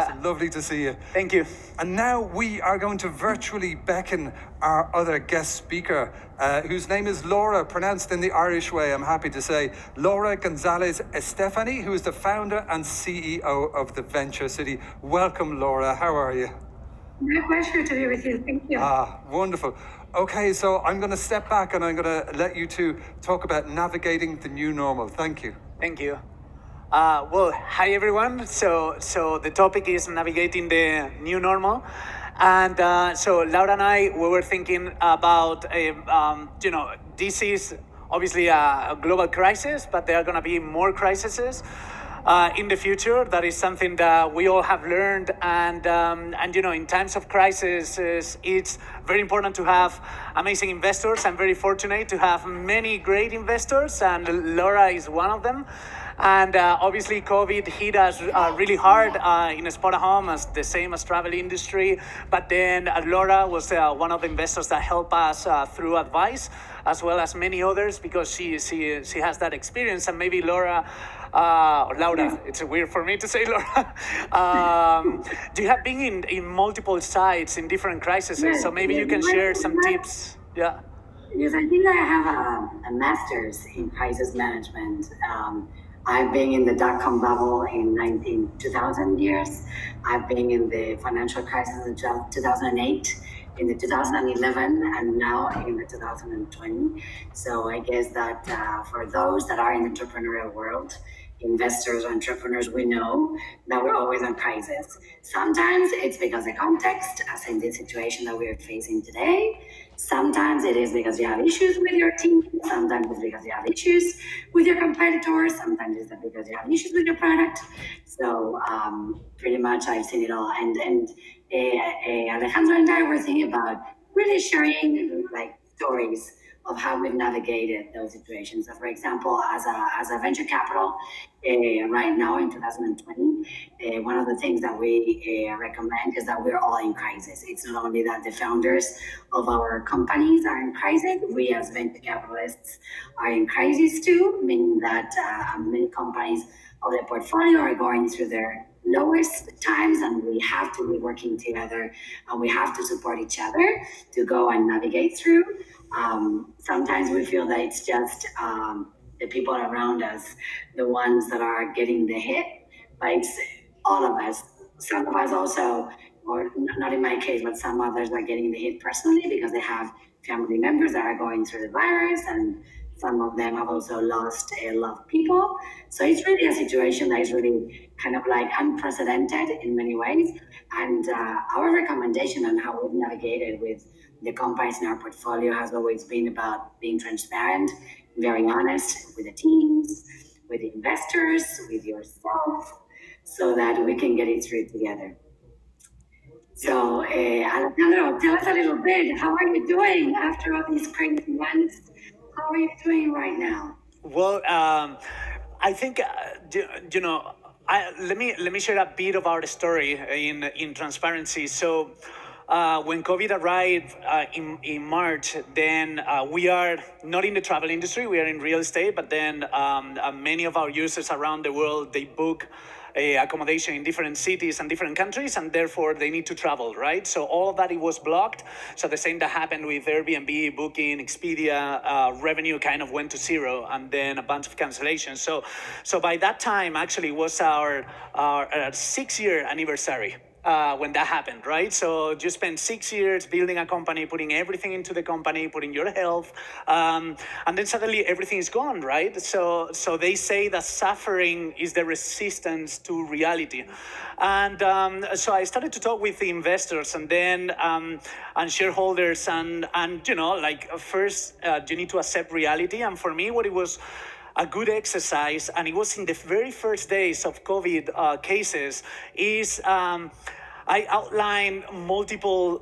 Yeah. Lovely to see you. Thank you. And now we are going to virtually beckon our other guest speaker, whose name is Laura, pronounced in the Irish way, I'm happy to say. Laura Gonzalez Estefani, who is the founder and CEO of the Venture City. Welcome, Laura. How are you? My pleasure to be with you. Thank you. Wonderful. Okay, so I'm going to step back and I'm going to let you two talk about navigating the new normal. Thank you. Thank you. Well, hi everyone. So the topic is navigating the new normal, and so Laura and I we were thinking about this is obviously a global crisis, but there are going to be more crises. In the future, that is something that we all have learned, and in times of crisis, it's very important to have amazing investors. I'm very fortunate to have many great investors, and Laura is one of them. And obviously, COVID hit us really hard in Spotahome, as the same as travel industry. But then Laura was one of the investors that helped us through advice, as well as many others, because she has that experience. And maybe Laura, or Laura, it's weird for me to say Laura. You have been in multiple sites in different crises, Yes, so maybe you can share some tips. Yeah. Yes, I think I have a master's in crisis management. I've been in the dot-com bubble in 2000 years. I've been in the financial crisis in 2008, in the 2011, and now in the 2020. So I guess that for those that are in the entrepreneurial world, investors, entrepreneurs, we know that we're always in crisis. Sometimes it's because of context, as in the situation that we're facing today. Sometimes it is because you have issues with your team. Sometimes it's because you have issues with your competitors. Sometimes it's because you have issues with your product. So pretty much I've seen it all. And Alejandro and I were thinking about really sharing like stories of how we've navigated those situations. So for example, as a venture capital, right now in 2020, one of the things that we recommend is that we're all in crisis. It's not only that the founders of our companies are in crisis, we as venture capitalists are in crisis too, meaning that many companies of the portfolio are going through their lowest times, and we have to be working together, and we have to support each other to go and navigate through. Sometimes we feel that it's just the people around us, the ones that are getting the hit, but it's all of us. Some of us also, or not in my case, but some others are getting the hit personally because they have family members that are going through the virus, and some of them have also lost a lot of people. So it's really a situation that is really kind of like unprecedented in many ways. And our recommendation on how we've navigated with the companies in our portfolio has always been about being transparent, very honest with the teams, with the investors, with yourself, so that we can get it through together. So, Alejandro, tell us a little bit, how are you doing after all these crazy months? How are you doing right now? Well, I think let me share a bit of our story in transparency. So. When COVID arrived in March, then we are not in the travel industry, we are in real estate, but then many of our users around the world, they book accommodation in different cities and different countries, and therefore they need to travel, right? So all of that, it was blocked. So the same that happened with Airbnb, Booking, Expedia, revenue kind of went to zero, and then a bunch of cancellations. So by that time, actually, was our 6-year anniversary. When that happened, right? So you spend 6 years building a company, putting everything into the company, putting your health, and then suddenly everything is gone, right? So they say that suffering is the resistance to reality. And so I started to talk with the investors and then and shareholders and first you need to accept reality. And for me, what it was a good exercise, and it was in the very first days of COVID cases, is I outlined multiple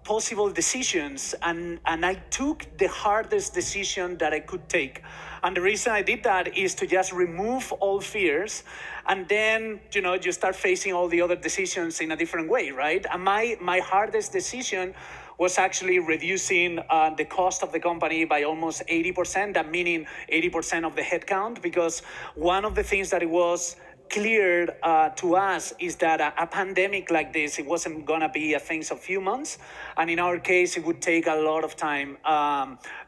possible decisions, and I took the hardest decision that I could take. And the reason I did that is to just remove all fears, and then you start facing all the other decisions in a different way, right? And my hardest decision was actually reducing the cost of the company by almost 80%, that meaning 80% of the headcount, because one of the things that it was clear to us is that a pandemic like this, it wasn't gonna be a thing of few months, and in our case, it would take a lot of time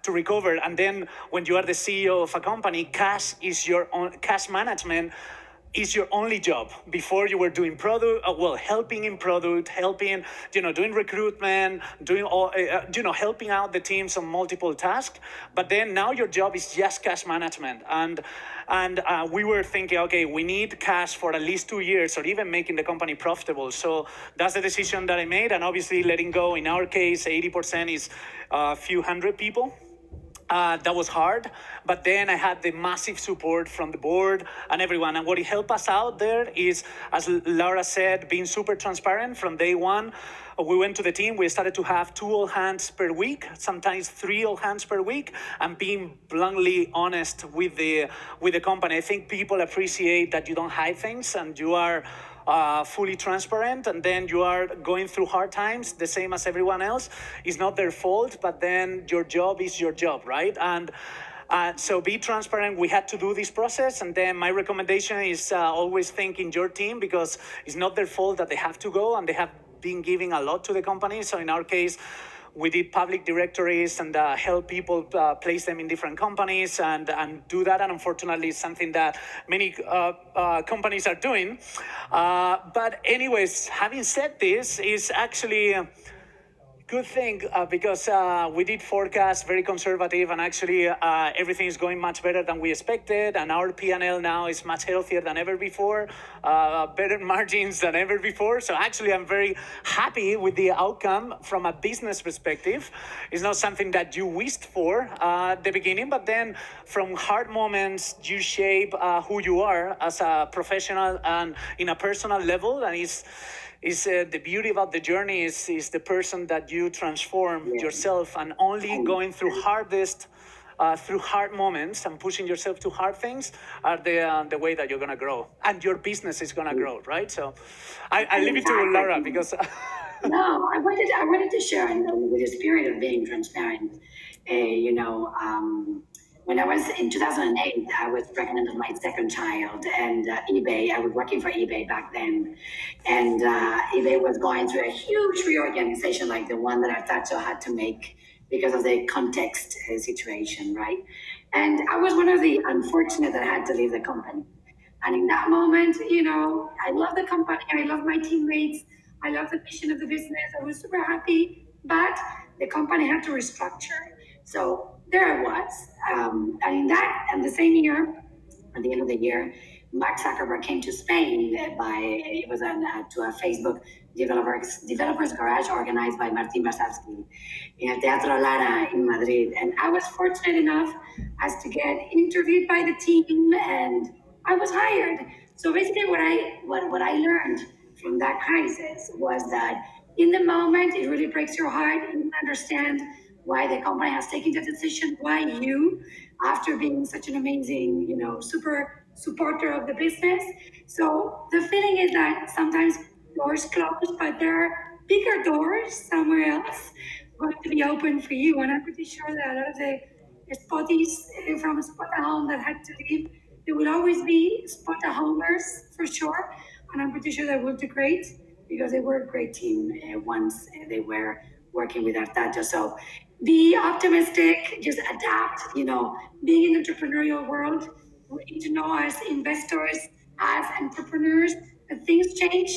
to recover. And then when you are the CEO of a company, cash management is your only job. Before you were doing product, helping in product, helping, doing recruitment, doing all, helping out the teams on multiple tasks. But then now your job is just cash management. And we were thinking, okay, we need cash for at least 2 years or even making the company profitable. So that's the decision that I made. And obviously letting go, in our case, 80% is a few hundred people. That was hard, but then I had the massive support from the board and everyone. And what it helped us out there is, as Laura said, being super transparent from day one. We went to the team, we started to have 2 all hands per week, sometimes 3 all hands per week, and being bluntly honest with the company. I think people appreciate that you don't hide things and you are fully transparent, and then you are going through hard times the same as everyone else. It's not their fault, but then your job is your job, right? And so be transparent. We had to do this process, and then my recommendation is always think in your team, because it's not their fault that they have to go, and they have been giving a lot to the company. So in our case, we did public directories and help people place them in different companies and do that. And unfortunately, it's something that many companies are doing. But anyways, having said this, is actually good thing because we did forecast very conservative, and actually everything is going much better than we expected, and our P&L now is much healthier than ever before, better margins than ever before. So actually I'm very happy with the outcome from a business perspective. It's not something that you wished for at the beginning, but then from hard moments you shape who you are as a professional and in a personal level. And the beauty about the journey is the person that you transform yourself, and only going through through hard moments and pushing yourself to hard things are the way that you're gonna grow, and your business is gonna grow, right? So I leave it to Laura because. No, I wanted to share, with the spirit of being transparent. When I was in 2008, I was pregnant with my second child, and eBay, I was working for eBay back then, and eBay was going through a huge reorganization like the one that Artacho had to make because of the context situation, right? And I was one of the unfortunate that had to leave the company. And in that moment, I love the company, I love my teammates, I love the mission of the business, I was super happy, but the company had to restructure. So there I was. And the same year, at the end of the year, Mark Zuckerberg came to Spain to a Facebook developers garage organized by Martin Basavsky in el Teatro Lara in Madrid. And I was fortunate enough as to get interviewed by the team, and I was hired. So basically what I learned from that crisis was that in the moment, it really breaks your heart. You don't understand why the company has taken the decision, why you, after being such an amazing, super supporter of the business. So the feeling is that sometimes doors close, but there are bigger doors somewhere else going to be open for you. And I'm pretty sure that a lot of the spotties from Spotahome that had to leave, there will always be Spotahomers for sure. And I'm pretty sure they will do great because they were a great team once they were working with Artacho. So be optimistic, just adapt, being in the entrepreneurial world, we need to know as investors, as entrepreneurs, that things change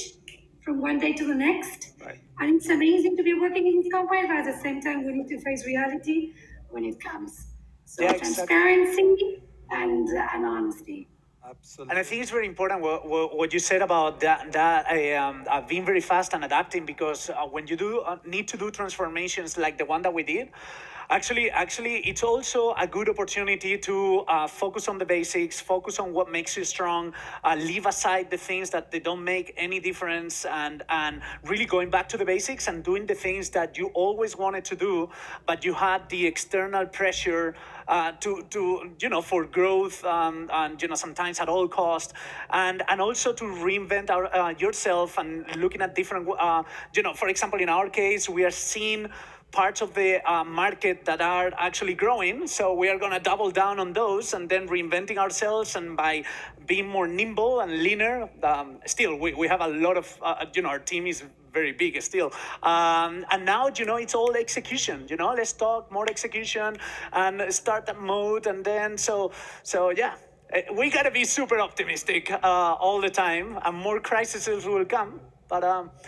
from one day to the next. Right. And it's amazing to be working in this company, but at the same time, we need to face reality when it comes. So transparency and honesty. Absolutely. And I think it's very important what you said about that being very fast and adapting, because when you do need to do transformations like the one that we did, actually, it's also a good opportunity to focus on the basics, focus on what makes you strong, leave aside the things that they don't make any difference, and really going back to the basics and doing the things that you always wanted to do, but you had the external pressure for growth, and sometimes at all cost, and also to reinvent yourself and looking at different, for example, in our case, we are seeing parts of the market that are actually growing. So we are going to double down on those and then reinventing ourselves, and by being more nimble and leaner. Still, we have a lot of, our team is very big still. And now, it's all execution. Let's talk more execution and start that mode. And then, so yeah. We got to be super optimistic all the time, and more crises will come. But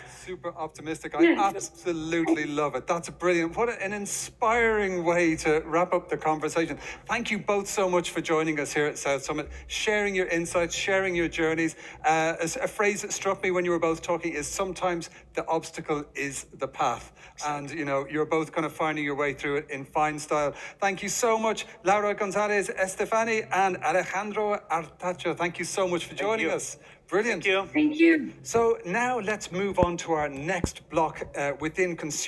super optimistic. I absolutely love it. That's brilliant. What an inspiring way to wrap up the conversation. Thank you both so much for joining us here at South Summit, sharing your insights, sharing your journeys. A phrase that struck me when you were both talking is sometimes the obstacle is the path. And, you're both kind of finding your way through it in fine style. Thank you so much, Laura Gonzalez Estefani and Alejandro Artacho. Thank you so much for joining us. Brilliant. Thank you. Thank you. So now let's move on to our next block within consumer.